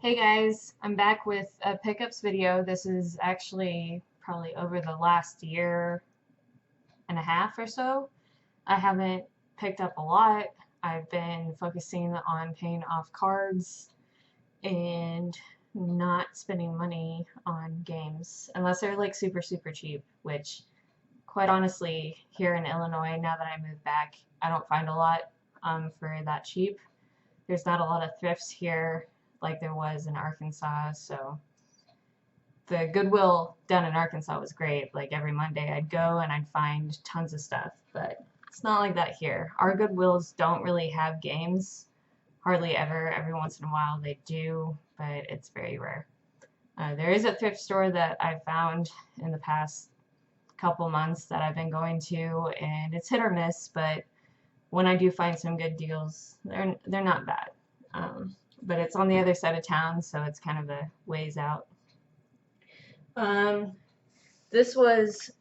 Hey guys, I'm back with a pickups video. This is actually probably over the last year and a half or so. I haven't picked up a lot. I've been focusing on paying off cards and not spending money on games unless they're like super cheap, which quite honestly here in Illinois, now that I moved back, I don't find a lot for that cheap. There's not a lot of thrifts here like there was in Arkansas, so the Goodwill down in Arkansas was great. Like every Monday I'd go and I'd find tons of stuff, but it's not like that here. Our Goodwills don't really have games, hardly ever. Every once in a while they do, but it's very rare. There is a thrift store that I've found in the past couple months that I've been going to, and it's hit or miss, but when I do find some good deals, they're not bad. But it's on the other side of town, so it's kind of a ways out. This was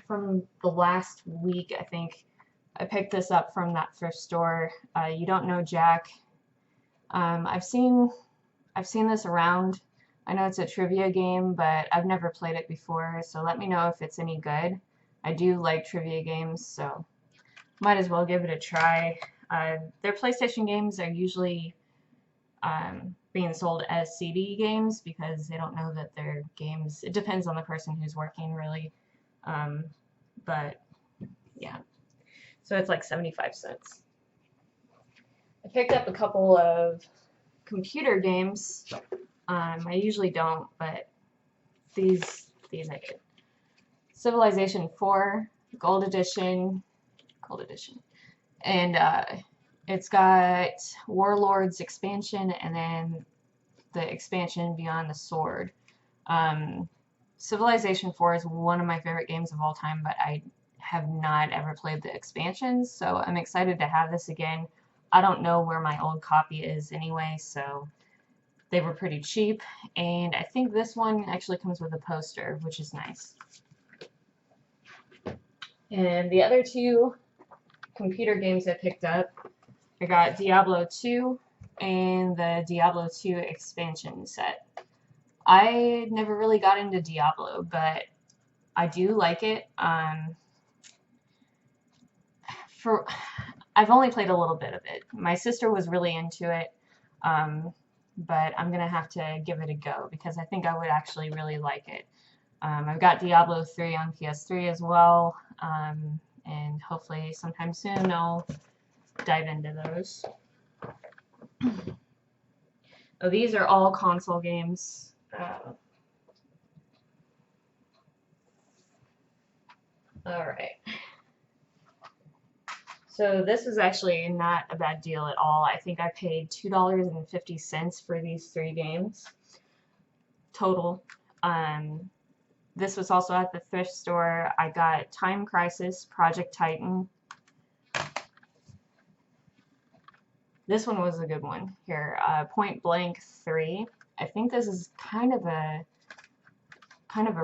from the last week, I think. I picked this up from that thrift store. You Don't Know Jack. I've seen this around. I know it's a trivia game, but I've never played it before, so let me know if it's any good. I do like trivia games, so might as well give it a try. Their PlayStation games are usually being sold as CD games because they don't know that they're games. It depends on the person who's working, really. But yeah, so it's like 75 cents. I picked up a couple of computer games. I usually don't, but these I did. Civilization 4 Gold Edition, and it's got Warlords expansion and then the expansion Beyond the Sword. Civilization 4 is one of my favorite games of all time, but I have not ever played the expansions, so I'm excited to have this again. I don't know where my old copy is anyway, so they were pretty cheap, and I think this one actually comes with a poster, which is nice. And the other two computer games I picked up, I got Diablo 2 and the Diablo 2 expansion set. I never really got into Diablo, but I do like it. I've only played a little bit of it. My sister was really into it, but I'm gonna have to give it a go because I think I would actually really like it. I've got Diablo 3 on PS3 as well, and hopefully sometime soon I'll dive into those. Oh, these are all console games. Alright. So this is actually not a bad deal at all. I think I paid $2.50 for these 3 games total. This was also at the thrift store. I got Time Crisis, Project Titan. This one was a good one here. Point Blank 3. I think this is kind of a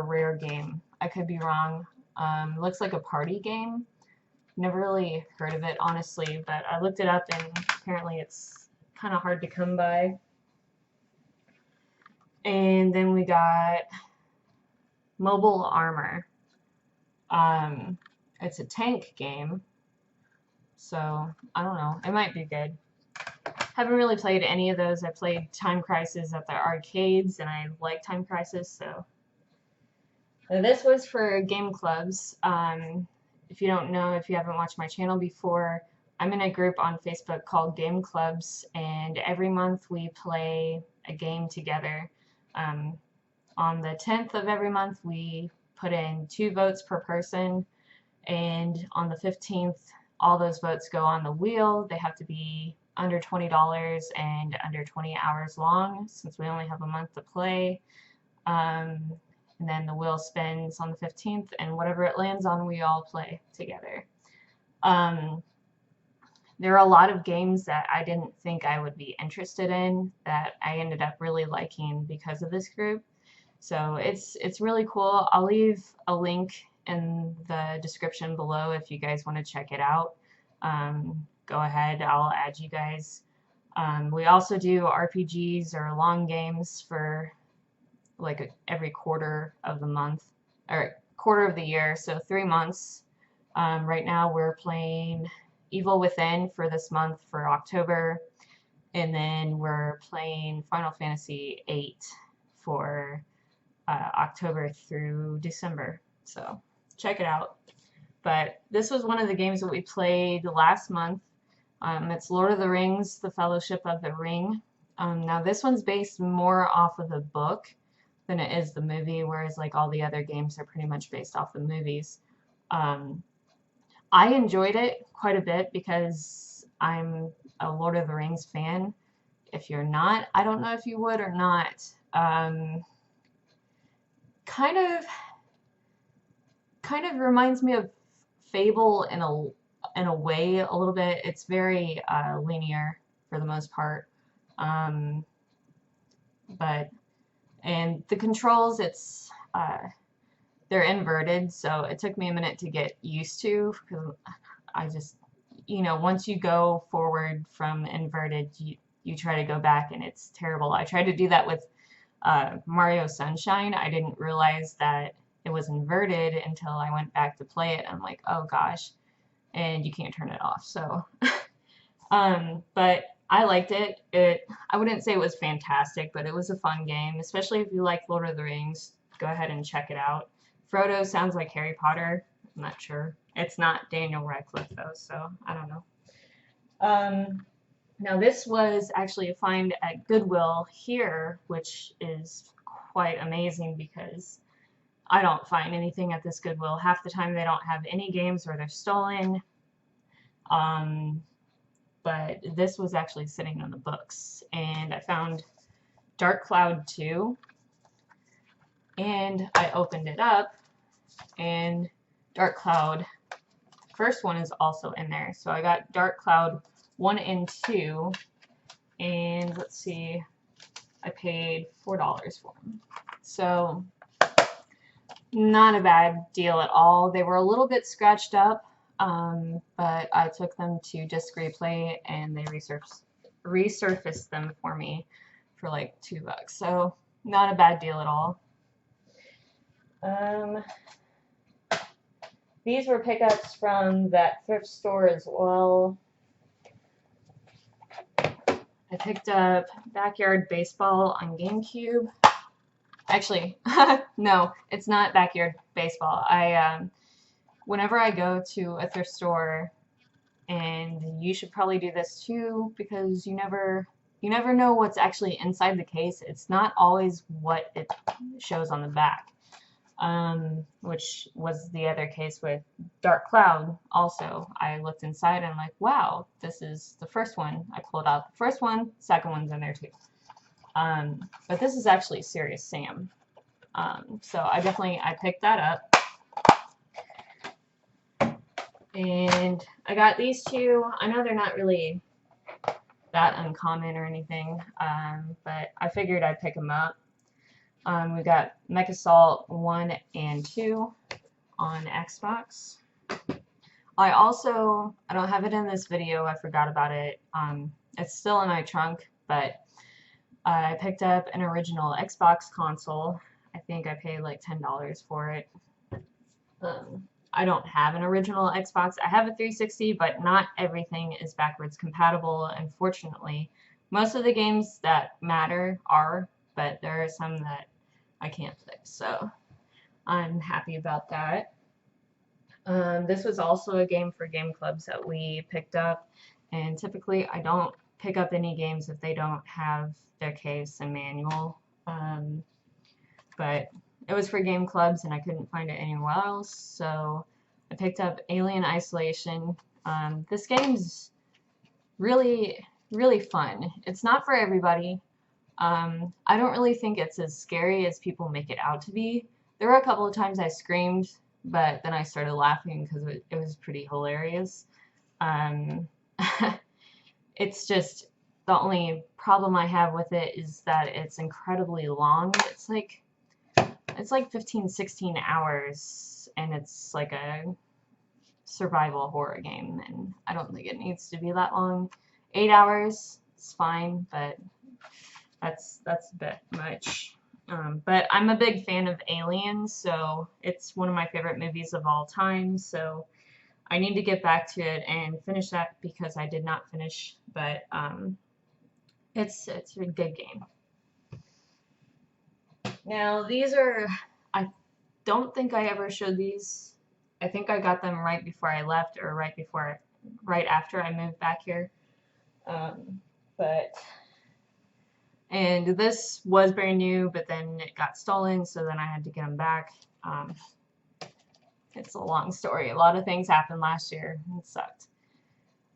rare game. I could be wrong. Looks like a party game. Never really heard of it, honestly, but I looked it up and apparently it's kind of hard to come by. And then we got Mobile Armor. It's a tank game, so I don't know. It might be good. Haven't really played any of those. I played Time Crisis at the arcades, and I like Time Crisis, so. This was for game clubs. If you don't know, if you haven't watched my channel before, I'm in a group on Facebook called Game Clubs, and every month we play a game together. On the 10th of every month, we put in 2 votes per person, and on the 15th, all those votes go on the wheel. They have to be under $20 and under 20 hours long, since we only have a month to play. And then the wheel spins on the 15th, and whatever it lands on, we all play together. There are a lot of games that I didn't think I would be interested in that I ended up really liking because of this group. So it's really cool. I'll leave a link in the description below if you guys want to check it out. Go ahead, I'll add you guys. We also do RPGs or long games for like every quarter of the month or quarter of the year, so 3 months. Right now we're playing Evil Within for this month for October, and then we're playing Final Fantasy VIII for October through December. So check it out. But this was one of the games that we played last month. It's Lord of the Rings, The Fellowship of the Ring. Now this one's based more off of the book than it is the movie, whereas like all the other games are pretty much based off the movies. I enjoyed it quite a bit because I'm a Lord of the Rings fan. If you're not, I don't know if you would or not. Kind of reminds me of Fable in a way a little bit. It's very linear for the most part. And the controls, they're inverted, so it took me a minute to get used to, because I just, once you go forward from inverted, you try to go back and it's terrible. I tried to do that with Mario Sunshine. I didn't realize that it was inverted until I went back to play it. I'm like, oh gosh, and you can't turn it off. So, but I liked it. I wouldn't say it was fantastic, but it was a fun game, especially if you like Lord of the Rings. Go ahead and check it out. Frodo sounds like Harry Potter. I'm not sure. It's not Daniel Radcliffe though, so I don't know. Now this was actually a find at Goodwill here, which is quite amazing because I don't find anything at this Goodwill. Half the time they don't have any games or they're stolen. But this was actually sitting on the books, and I found Dark Cloud 2, and I opened it up, and Dark Cloud, first one is also in there. So I got Dark Cloud 1 and 2, and let's see, I paid $4 for them. So not a bad deal at all. They were a little bit scratched up, but I took them to Disc Replay and they resurfaced them for me for like $2. So not a bad deal at all. These were pickups from that thrift store as well. I picked up Backyard Baseball on GameCube. Actually, no, it's not Backyard Baseball. Whenever I go to a thrift store, and you should probably do this too, because you never know what's actually inside the case. It's not always what it shows on the back, which was the other case with Dark Cloud. Also, I looked inside and I'm like, wow, this is the first one. I pulled out the first one, second one's in there too. But this is actually Serious Sam. So I picked that up. And I got these two. I know they're not really that uncommon or anything, but I figured I'd pick them up. We got MechAssault 1 and 2 on Xbox. I don't have it in this video, I forgot about it. It's still in my trunk, but I picked up an original Xbox console. I think I paid like $10 for it. I don't have an original Xbox. I have a 360, but not everything is backwards compatible, unfortunately. Most of the games that matter are, but there are some that I can't fix, so I'm happy about that. This was also a game for game clubs that we picked up, and typically I don't pick up any games if they don't have their case and manual, but it was for game clubs and I couldn't find it anywhere else, so I picked up Alien Isolation. This game's really, really fun. It's not for everybody. I don't really think it's as scary as people make it out to be. There were a couple of times I screamed, but then I started laughing because it was pretty hilarious. It's just, the only problem I have with it is that it's incredibly long. It's like 15, 16 hours, and it's like a survival horror game, and I don't think it needs to be that long. 8 hours it's fine, but that's a bit much. But I'm a big fan of Aliens, so it's one of my favorite movies of all time. So I need to get back to it and finish that because I did not finish. But it's a good game. Now these are, I don't think I ever showed these. I think I got them right before I left or right after I moved back here. And this was brand new, but then it got stolen, so then I had to get them back. It's a long story. A lot of things happened last year. It sucked.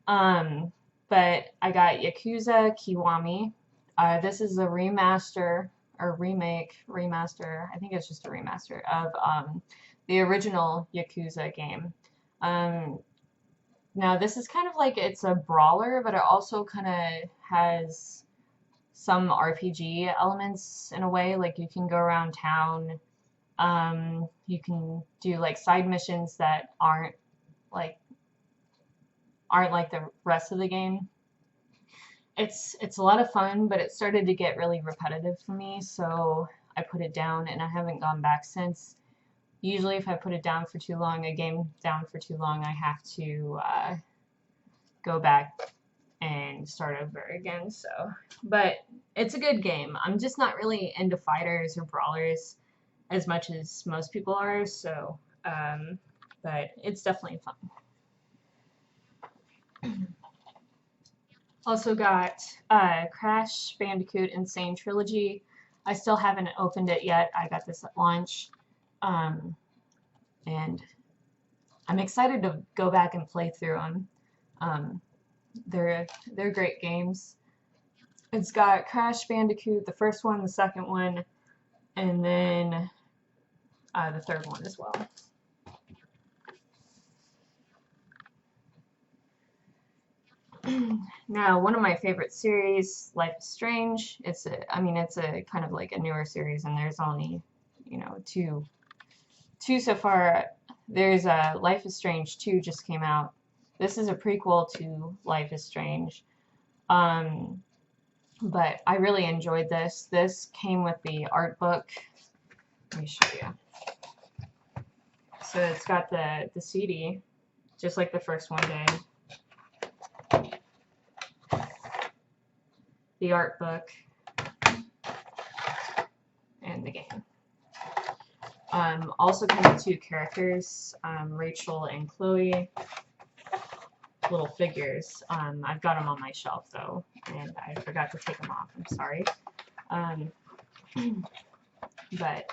But I got Yakuza Kiwami. This is a remaster or remaster. I think it's just a remaster of the original Yakuza game. Now this is kind of like, it's a brawler, but it also kind of has some RPG elements in a way. Like you can go around town. You can do like side missions that aren't like the rest of the game. It's a lot of fun, but it started to get really repetitive for me, so I put it down and I haven't gone back since. Usually if I put it down for too long, a game down for too long, I have to go back and start over again. So, but it's a good game. I'm just not really into fighters or brawlers as much as most people are, so but it's definitely fun. Also got Crash Bandicoot N. Sane Trilogy. I still haven't opened it yet. I got this at launch. And I'm excited to go back and play through them. They're great games. It's got Crash Bandicoot, the first one, the second one, and then the third one as well. Now, one of my favorite series, Life is Strange. It's a kind of like a newer series, and there's only, two so far. There's Life is Strange 2 just came out. This is a prequel to Life is Strange. But I really enjoyed this. This came with the art book. Let me show you. So it's got the CD, just like the first one did. The art book, and the game. Also came with two characters, Rachel and Chloe, little figures. I've got them on my shelf though, and I forgot to take them off. I'm sorry. But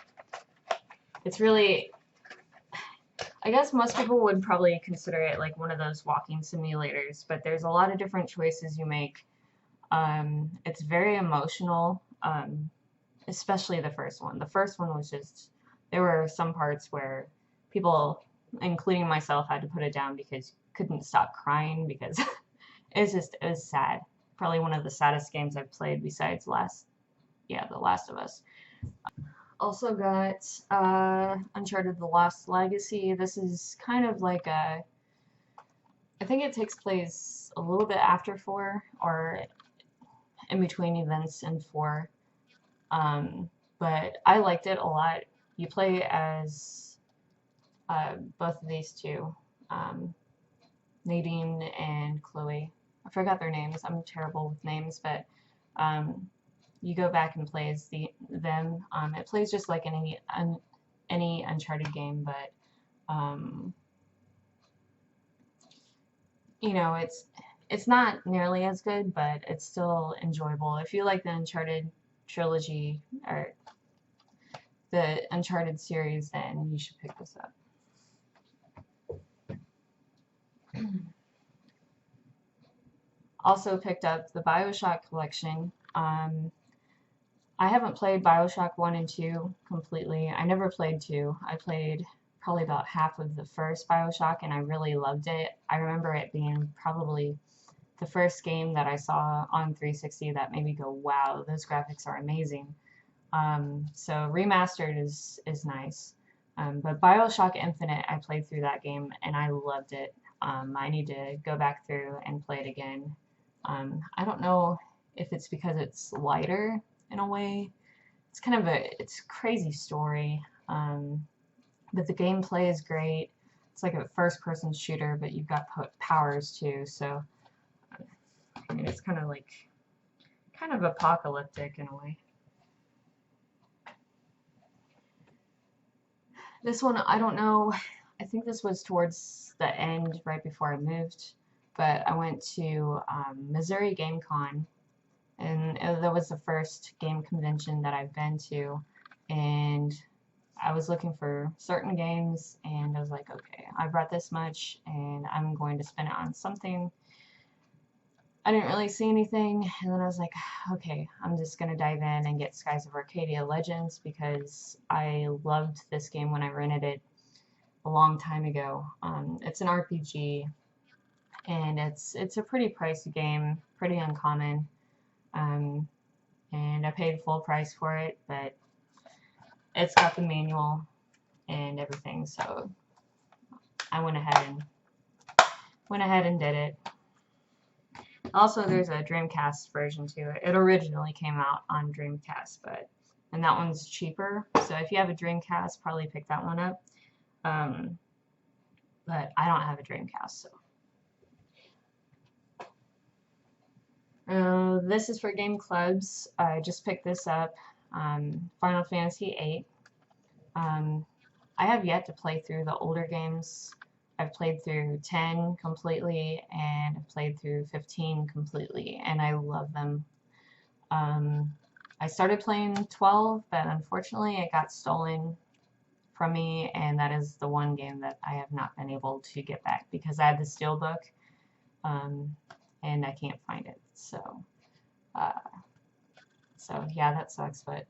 it's really, I guess most people would probably consider it like one of those walking simulators, but there's a lot of different choices you make. It's very emotional, especially the first one. The first one was just, there were some parts where people, including myself, had to put it down because couldn't stop crying because it was sad. Probably one of the saddest games I've played besides The Last of Us. Also got Uncharted: The Lost Legacy. This is kind of like I think it takes place a little bit after 4 or in between events in 4. But I liked it a lot. You play as both of these two, Nadine and Chloe. I forgot their names. I'm terrible with names, but you go back and play as them. It plays just like any Uncharted game, but it's not nearly as good, but it's still enjoyable. If you like the Uncharted trilogy or the Uncharted series, then you should pick this up. Also picked up the BioShock collection. I haven't played BioShock 1 and 2 completely. I never played 2. I played probably about half of the first BioShock, and I really loved it. I remember it being probably the first game that I saw on 360 that made me go, wow, those graphics are amazing. So remastered is nice. But BioShock Infinite, I played through that game, and I loved it. I need to go back through and play it again. I don't know if it's because it's lighter in a way. It's kind of it's a crazy story, but the gameplay is great. It's like a first-person shooter, but you've got powers too, so I mean, it's kind of apocalyptic in a way. This one, I don't know. I think this was towards the end, right before I moved, but I went to Missouri Game Con, and that was the first game convention that I've been to, and I was looking for certain games, and I was like, okay, I brought this much, and I'm going to spend it on something. I didn't really see anything, and then I was like, okay, I'm just gonna dive in and get Skies of Arcadia Legends because I loved this game when I rented it a long time ago. It's an RPG, and it's a pretty pricey game, pretty uncommon, and I paid full price for it, but it's got the manual and everything, so I went ahead and did it. Also, there's a Dreamcast version too. It originally came out on Dreamcast, and that one's cheaper. So if you have a Dreamcast, probably pick that one up. But I don't have a Dreamcast, so. This is for game clubs. I just picked this up. Final Fantasy VIII. I have yet to play through the older games. I've played through 10 completely, and I've played through 15 completely, and I love them. I started playing 12, but unfortunately it got stolen from me, and that is the one game that I have not been able to get back because I had the Steelbook, and I can't find it. So yeah, that sucks, but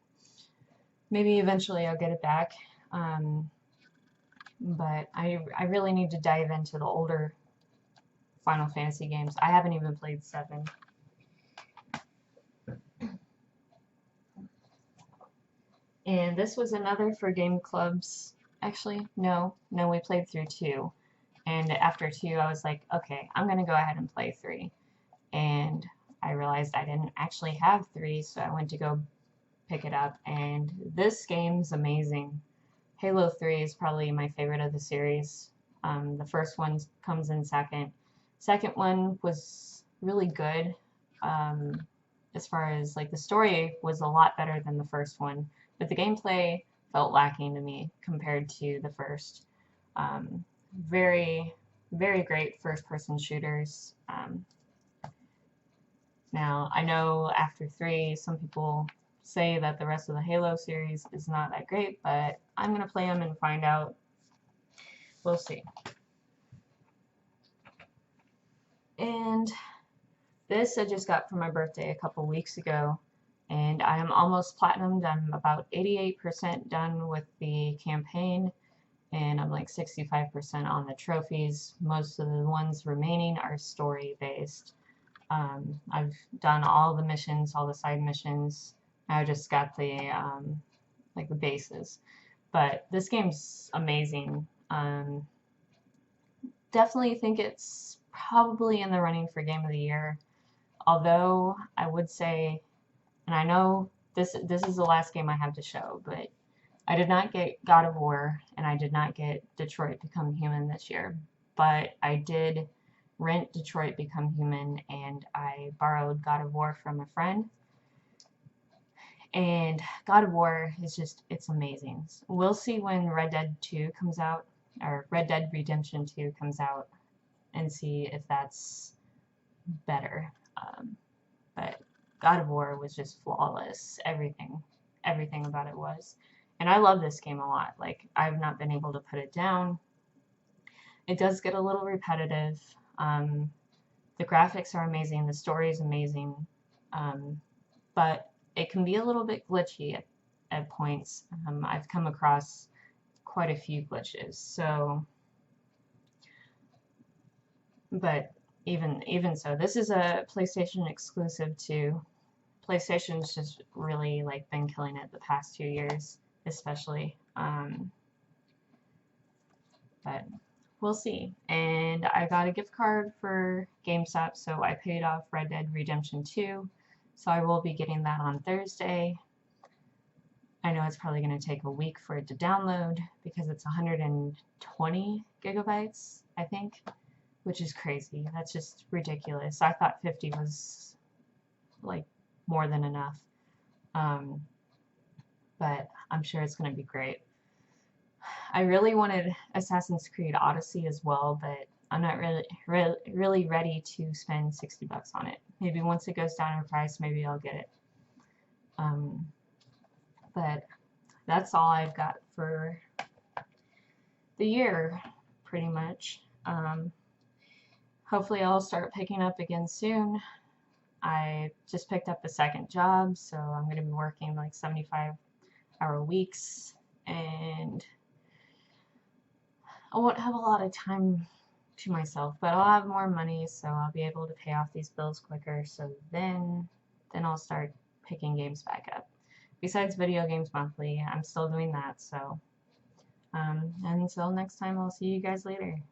maybe eventually I'll get it back. But I really need to dive into the older Final Fantasy games. I haven't even played 7. And this was another for game clubs. Actually, no, we played through 2. And after 2, I was like, okay, I'm going to go ahead and play 3. And I realized I didn't actually have 3, so I went to go pick it up. And this game's amazing. Halo 3 is probably my favorite of the series. The first one comes in second. Second one was really good. As far as like the story was a lot better than the first one, but the gameplay felt lacking to me compared to the first. Very, very great first-person shooters. Now I know after 3, some people say that the rest of the Halo series is not that great, but I'm going to play them and find out. We'll see. And this I just got for my birthday a couple weeks ago, and I am almost platinumed. I'm about 88% done with the campaign, and I'm like 65% on the trophies. Most of the ones remaining are story-based. I've done all the missions, all the side missions. I just got the like the bases, but this game's amazing. Definitely think it's probably in the running for Game of the Year. Although I would say, and I know this is the last game I have to show, but I did not get God of War, and I did not get Detroit Become Human this year, but I did rent Detroit Become Human, and I borrowed God of War from a friend. And God of War is just, it's amazing. We'll see when Red Dead 2 comes out, or Red Dead Redemption 2 comes out, and see if that's better. But God of War was just flawless. Everything about it was. And I love this game a lot. Like, I've not been able to put it down. It does get a little repetitive. The graphics are amazing. The story is amazing. But it can be a little bit glitchy at points. I've come across quite a few glitches. So, but even so, this is a PlayStation exclusive too. PlayStation's just really like been killing it the past 2 years, especially. But we'll see. And I got a gift card for GameStop, so I paid off Red Dead Redemption 2. So I will be getting that on Thursday. I know it's probably going to take a week for it to download because it's 120 gigabytes, I think, which is crazy. That's just ridiculous. I thought 50 was like more than enough. But I'm sure it's going to be great. I really wanted Assassin's Creed Odyssey as well, but I'm not really ready to spend 60 bucks on it. Maybe once it goes down in price, maybe I'll get it. But that's all I've got for the year, pretty much. Hopefully I'll start picking up again soon. I just picked up a second job, so I'm going to be working like 75-hour weeks, and I won't have a lot of time to myself, but I'll have more money, so I'll be able to pay off these bills quicker. So then I'll start picking games back up. Besides Video Games Monthly, I'm still doing that. So until next time, I'll see you guys later.